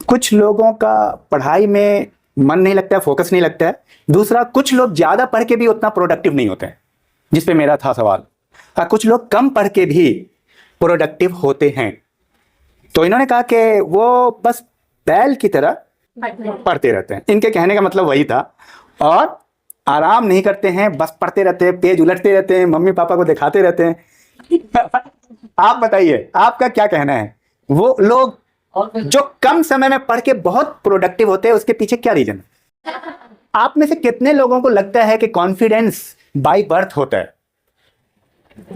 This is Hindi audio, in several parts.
कुछ लोगों का पढ़ाई में मन नहीं लगता है, फोकस नहीं लगता है। दूसरा, कुछ लोग ज्यादा पढ़ के भी उतना प्रोडक्टिव नहीं होते हैं, जिस पे मेरा था सवाल। कुछ लोग कम पढ़ के भी प्रोडक्टिव होते हैं। तो इन्होंने कहा कि वो बस बैल की तरह पढ़ते रहते हैं। इनके कहने का मतलब वही था। और आराम नहीं करते हैं, बस पढ़ते रहते हैं, पेज उलटते रहते हैं, मम्मी पापा को दिखाते रहते हैं। आप बताइए, आपका क्या कहना है? वो लोग जो कम समय में पढ़ के बहुत प्रोडक्टिव होते हैं, उसके पीछे क्या रीजन है? आप में से कितने लोगों को लगता है कि कॉन्फिडेंस बाय बर्थ होता है,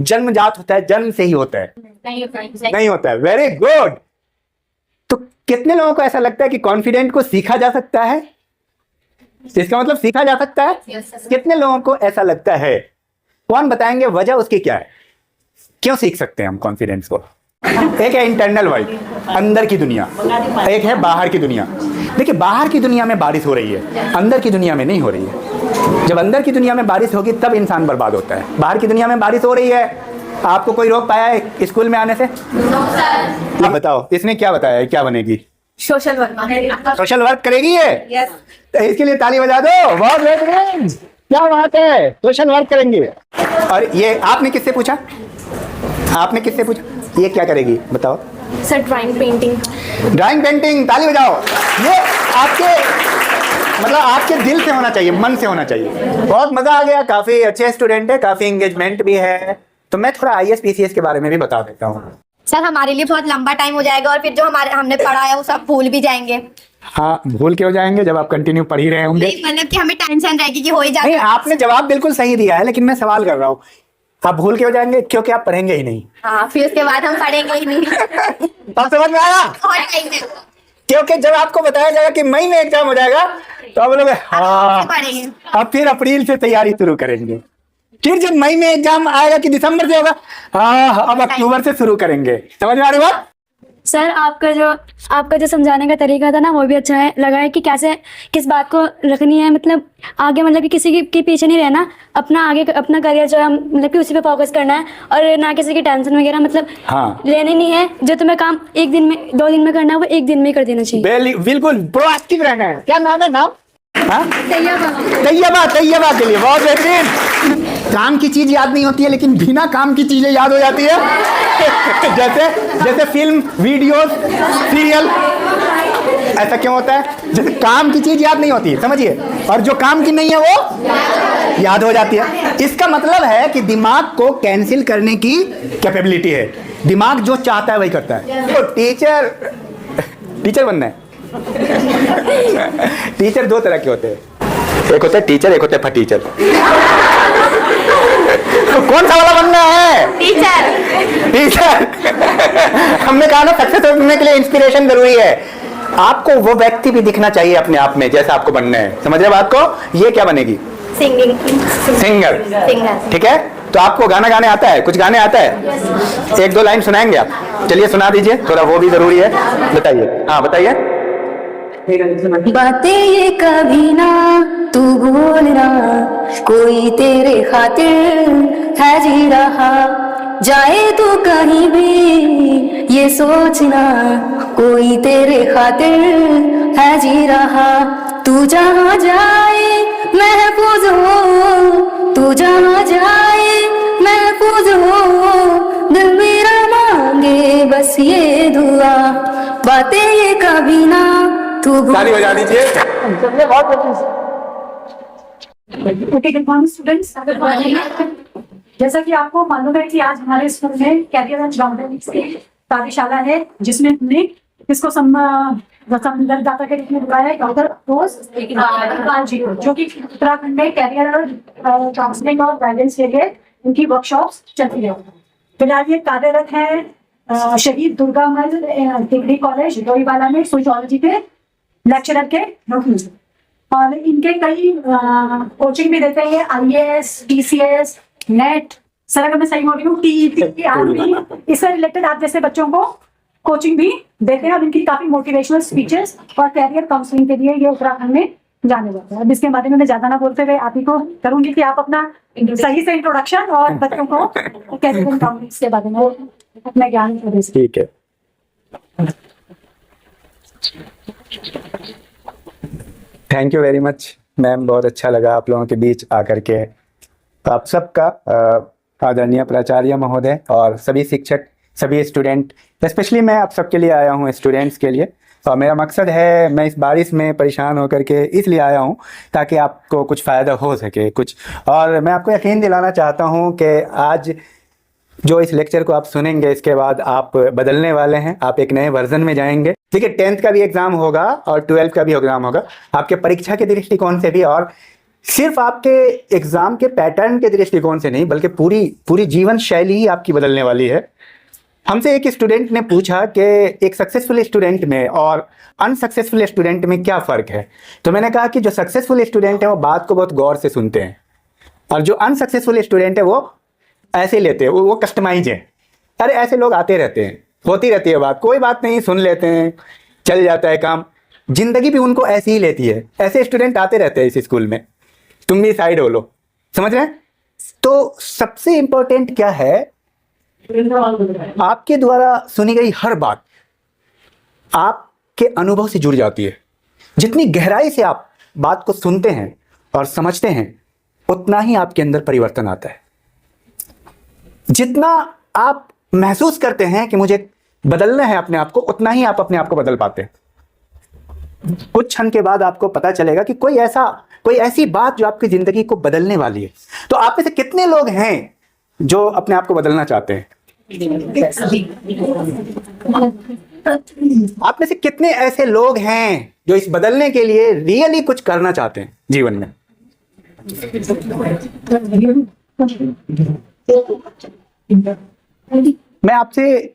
जन्मजात होता है, जन्म से ही होता है? नहीं होता है। Very good. तो कितने लोगों को ऐसा लगता है कि कॉन्फिडेंट को सीखा जा सकता है? इसका मतलब सीखा जा सकता है। कितने लोगों को ऐसा लगता है? कौन बताएंगे वजह उसकी क्या है? क्यों सीख सकते हैं हम कॉन्फिडेंस को? एक है इंटरनल वर्ल्ड, अंदर की दुनिया, एक है बाहर की दुनिया। देखिए, बाहर की दुनिया में बारिश हो रही है, अंदर की दुनिया में नहीं हो रही है। जब अंदर की दुनिया में बारिश होगी तब इंसान बर्बाद होता है। बाहर की दुनिया में बारिश हो रही है, आपको कोई रोक पाया है स्कूल में आने से? आप बताओ, इसने क्या बताया है, क्या बनेगी? Social work. सोशल वर्क करेगी ये? यस। तो इसके लिए ताली बजा दो। बहुत बेहतरीन, क्या बात है, सोशल वर्क करेंगे। और ये आपने किससे पूछा? आपने किससे पूछा? ये क्या करेगी बताओ? Sir drawing painting. Drawing painting, ताली बजाओ। ये आपके मतलब आपके दिल से होना चाहिए, मन से होना चाहिए। बहुत मजा आ गया, काफी अच्छे स्टूडेंट है, काफी एंगेजमेंट भी है। तो मैं थोड़ा IAS PCS के बारे में भी बता देता हूँ। सर हमारे लिए बहुत लंबा टाइम हो जाएगा और फिर जो हमने पढ़ा है वो सब भूल भी जाएंगे। हाँ, भूल के हो जाएंगे जब आप कंटिन्यू पढ़ ही रहे होंगे। मतलब कि हमें टेंशन रहेगी कि हो ही जाएगा। नहीं, आपने जवाब बिल्कुल सही दिया है, लेकिन मैं सवाल कर रहा हूँ, आप भूल के हो जाएंगे क्योंकि आप पढ़ेंगे ही नहीं। हाँ, फिर उसके बाद हम पढ़ेंगे ही नहीं। आप समझ में आया? क्योंकि जब आपको बताया जाएगा कि मई में एग्जाम हो जाएगा तो आप बोलोगे हाँ, अब फिर अप्रैल से तैयारी शुरू करेंगे। फिर जब मई में एग्जाम आएगा कि दिसंबर से होगा, हाँ अब अक्टूबर से शुरू करेंगे। समझ में आ रही बात? सर आपका जो समझाने का तरीका था ना, वो भी अच्छा है लगा है कि कैसे किस बात को रखनी है। मतलब आगे, मतलब कि किसी के पीछे नहीं रहना, अपना आगे अपना करियर जो है मतलब कि उसी पे फोकस करना है और ना किसी की टेंशन वगैरह मतलब लेनी नहीं है। जो तुम्हें काम 1 दिन में 2 दिन में करना है वो 1 दिन में कर देना चाहिए। बिल्कुल प्रोएक्टिव रहना है। क्या नाम है? नाम तैयबा के लिए बहुत बेहतरीन। काम की चीज याद नहीं होती है, लेकिन बिना काम की चीजें याद हो जाती है। जैसे फिल्म, वीडियोस, सीरियल। ऐसा क्यों होता है? जैसे काम की चीज याद नहीं होती है, समझिए, और जो काम की नहीं है वो याद हो जाती है। इसका मतलब है कि दिमाग को कैंसिल करने की कैपेबिलिटी है। दिमाग जो चाहता है वही करता है। तो टीचर बनना है। टीचर 2 तरह के होते हैं, एक होता है टीचर, एक होता है फटीचर। तो कौन सा वाला बनना है? टीचर। हमने कहा ना, सक्सेस होने के लिए इंस्पिरेशन जरूरी है। आपको वो व्यक्ति भी दिखना चाहिए अपने आप में जैसा आपको बनना है। समझ रहे बात को? ये क्या बनेगी? सिंगर। ठीक है। तो आपको गाना गाने आता है? कुछ गाने आता है? 1-2 लाइन सुनाएंगे आप? चलिए सुना दीजिए, थोड़ा वो भी जरूरी है। बताइए। हाँ बताइए। बातें ये कभी ना तू भूलना, कोई तेरे खातिर है जी रहा। जाए तो कहीं भी ये सोचना, कोई तेरे खातिर है जी रहा। तू जहाँ जाए महफूज हो, तू जहाँ जाए महफूज हो। दिल मेरा मांगे बस ये दुआ, बातें ये कभी ना तू। ताली बजा दीजिए। स्टूडेंट्स, जैसा कि आपको मालूम है कि आज हमारे स्कूल में कैरियर एंड जॉब की कार्यशाला है, जिसमें हमने इसको संवाददाता के रूप में बुलाया है डॉक्टर अफरोज इकबाल जी को, जो कि उत्तराखंड में कैरियर और काउंसलिंग और गाइडेंस के लिए उनकी वर्कशॉप्स चलती है। फिलहाल ये कार्यरत है शहीद दुर्गामल डिग्री कॉलेज डोईवाला में सोशियोलॉजी के लेक्चरर के रूप में, और इनके कई कोचिंग भी देते हैं। IAS PCS नेट, सर अगर मैं सही बोल रही हूँ, TET आर्मी, इससे रिलेटेड आप जैसे बच्चों को कोचिंग भी देते हैं। और इनकी काफी मोटिवेशनल स्पीचेस और कैरियर काउंसलिंग के लिए ये उत्तराखंड में जाने जाते हैं। अब इसके बारे में मैं ज्यादा ना बोलते हुए आप ही को करूंगी कि आप अपना सही से इंट्रोडक्शन और बच्चों को कैरियर काउंसलिंग के बारे में अपना ज्ञान दे। ठीक है। Thank you very much ma'am, बहुत अच्छा लगा आप लोगों के बीच आकर के। आप सबका आदरणीय प्राचार्य महोदय और सभी शिक्षक, सभी स्टूडेंट, स्पेशली मैं आप सबके लिए आया हूँ, स्टूडेंट्स के लिए। और मेरा मकसद है, मैं इस बारिश में परेशान होकर के इसलिए आया हूँ ताकि आपको कुछ फ़ायदा हो सके कुछ। और मैं आपको यकीन दिलाना चाहता हूँ कि आज जो इस लेक्चर को आप सुनेंगे, इसके बाद आप बदलने वाले हैं, आप एक नए वर्जन में जाएंगे। देखिए 10th का भी एग्ज़ाम होगा और 12th का भी एग्ज़ाम होगा, आपके परीक्षा के दृष्टिकोण से भी, और सिर्फ आपके एग्ज़ाम के पैटर्न के दृष्टिकोण से नहीं, बल्कि पूरी जीवन शैली ही आपकी बदलने वाली है। हमसे एक स्टूडेंट ने पूछा कि एक सक्सेसफुल स्टूडेंट में और अनसक्सेसफुल स्टूडेंट में क्या फ़र्क है। तो मैंने कहा कि जो सक्सेसफुल स्टूडेंट है वो बात को बहुत गौर से सुनते हैं, और जो अनसक्सेसफुल स्टूडेंट है वो ऐसे लेते हैं, वो कस्टमाइज है। अरे ऐसे लोग आते रहते हैं, होती रहती है बात, कोई बात नहीं, सुन लेते हैं, चल जाता है काम। जिंदगी भी उनको ऐसी ही लेती है। ऐसे स्टूडेंट आते रहते हैं इस स्कूल में, तुम भी साइड हो लो, समझ रहे हैं। तो सबसे इंपॉर्टेंट क्या है, आपके द्वारा सुनी गई हर बात आपके अनुभव से जुड़ जाती है। जितनी गहराई से आप बात को सुनते हैं और समझते हैं, उतना ही आपके अंदर परिवर्तन आता है। जितना आप महसूस करते हैं कि मुझे बदलना है अपने आप को, उतना ही आप अपने आप को बदल पाते हैं। कुछ क्षण के बाद आपको पता चलेगा कि कोई ऐसी बात जो आपकी जिंदगी को बदलने वाली है। तो आप में से कितने लोग हैं जो अपने आप को बदलना चाहते हैं? आप में से कितने ऐसे लोग हैं जो इस बदलने के लिए रियली कुछ करना चाहते हैं जीवन में? मैं आपसे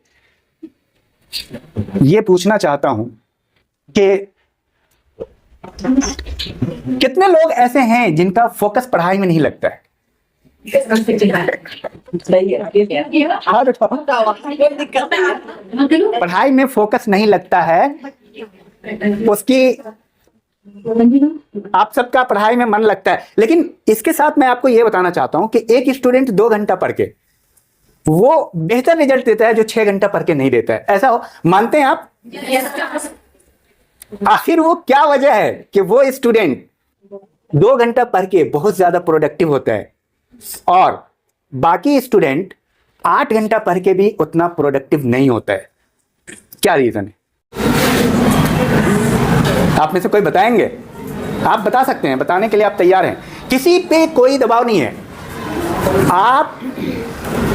ये पूछना चाहता हूं कि कितने लोग ऐसे हैं जिनका फोकस पढ़ाई में नहीं लगता है? पढ़ाई में फोकस नहीं लगता है, उसकी आप सबका पढ़ाई में मन लगता है, लेकिन इसके साथ मैं आपको यह बताना चाहता हूं कि एक स्टूडेंट 2 घंटा पढ़ के वो बेहतर रिजल्ट देता है जो 6 घंटा पढ़ के नहीं देता है। ऐसा मानते हैं आप? आखिर वो क्या वजह है कि वो स्टूडेंट 2 घंटा पढ़ के बहुत ज्यादा प्रोडक्टिव होता है और बाकी स्टूडेंट 8 घंटा पढ़ के भी उतना प्रोडक्टिव नहीं होता है? क्या रीजन है? आप में से कोई बताएंगे? आप बता सकते हैं, बताने के लिए आप तैयार हैं, किसी पे कोई दबाव नहीं है, आप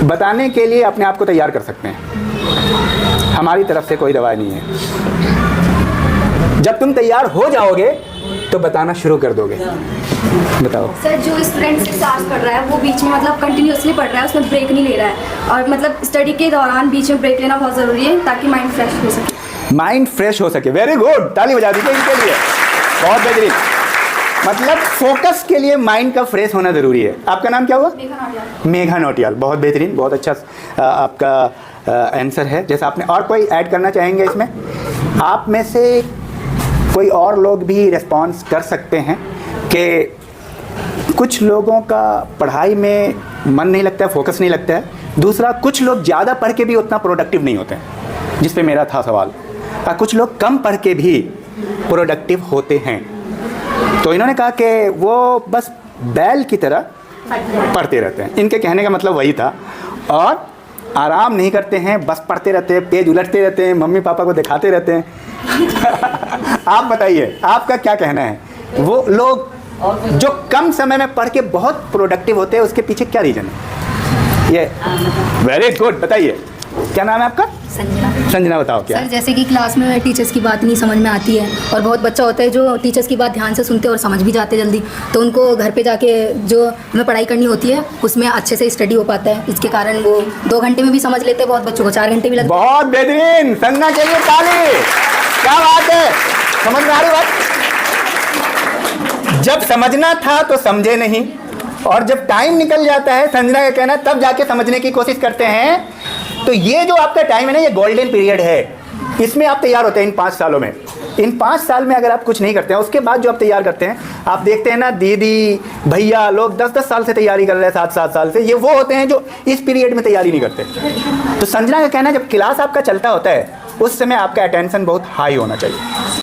बताने के लिए अपने आप को तैयार कर सकते हैं, हमारी तरफ से कोई दबाव नहीं है। जब तुम तैयार हो जाओगे तो बताना शुरू कर दोगे। बताओ सर, जो स्टूडेंट 6 आवर्स पढ़ रहा है वो बीच में मतलब कंटिन्यूअसली पढ़ रहा है, उसमें ब्रेक नहीं ले रहा है, और मतलब स्टडी के दौरान बीच में ब्रेक लेना बहुत ज़रूरी है ताकि माइंड फ्रेश हो सके। माइंड फ्रेश हो सके, वेरी गुड, ताली बजा दीजिए इनके लिए, बहुत बेहतरीन। मतलब फोकस के लिए माइंड का फ्रेश होना जरूरी है। आपका नाम क्या हुआ? मेघा नौटियाल, बहुत बेहतरीन, बहुत अच्छा आपका आंसर है। जैसा आपने, और कोई ऐड करना चाहेंगे इसमें? आप में से कोई और लोग भी रिस्पॉन्स कर सकते हैं कि कुछ लोगों का पढ़ाई में मन नहीं लगता है, फोकस नहीं लगता है। दूसरा, कुछ लोग ज़्यादा पढ़ के भी उतना प्रोडक्टिव नहीं होते हैं, जिस पे मेरा था सवाल। कुछ लोग कम पढ़ के भी प्रोडक्टिव होते हैं। तो इन्होंने कहा कि वो बस बैल की तरह पढ़ते रहते हैं। इनके कहने का मतलब वही था, और आराम नहीं करते हैं, बस पढ़ते रहते हैं, पेज उलटते रहते हैं, मम्मी पापा को दिखाते रहते हैं। आप बताइए, आपका क्या कहना है? वो लोग जो कम समय में पढ़ के बहुत प्रोडक्टिव होते हैं, उसके पीछे क्या रीजन है? ये वेरी गुड, बताइए क्या नाम है आपका? संजना। संजना, बताओ क्या? सर, जैसे कि क्लास में टीचर्स की बात नहीं समझ में आती है, और बहुत बच्चा होता है जो टीचर्स की बात ध्यान से सुनते हैं और समझ भी जाते हैं जल्दी, तो उनको घर पे जाके जो हमें पढ़ाई करनी होती है उसमें अच्छे से स्टडी हो पाता है। इसके कारण वो 2 घंटे में भी समझ लेते हैं, बहुत बच्चों को 4 घंटे भी लगते हैं। बहुत बेहतरीन, संजना के लिए ताली। क्या बात है, समझ में आ रही बात? जब समझना था तो समझे नहीं, और जब टाइम निकल जाता है, संजना का कहना, तब जाके समझने की कोशिश करते हैं। तो ये जो आपका टाइम है ना, ये गोल्डन पीरियड है, इसमें आप तैयार होते हैं इन 5 सालों में। इन 5 साल में अगर आप कुछ नहीं करते हैं, उसके बाद जो आप तैयार करते हैं, आप देखते हैं ना, दीदी भैया लोग 10-10 साल से तैयारी कर रहे हैं, 7-7 साल से, ये वो होते हैं जो इस पीरियड में तैयारी नहीं करते। तो संजना का कहना है, जब क्लास आपका चलता होता है, उस समय आपका अटेंशन बहुत हाई होना चाहिए।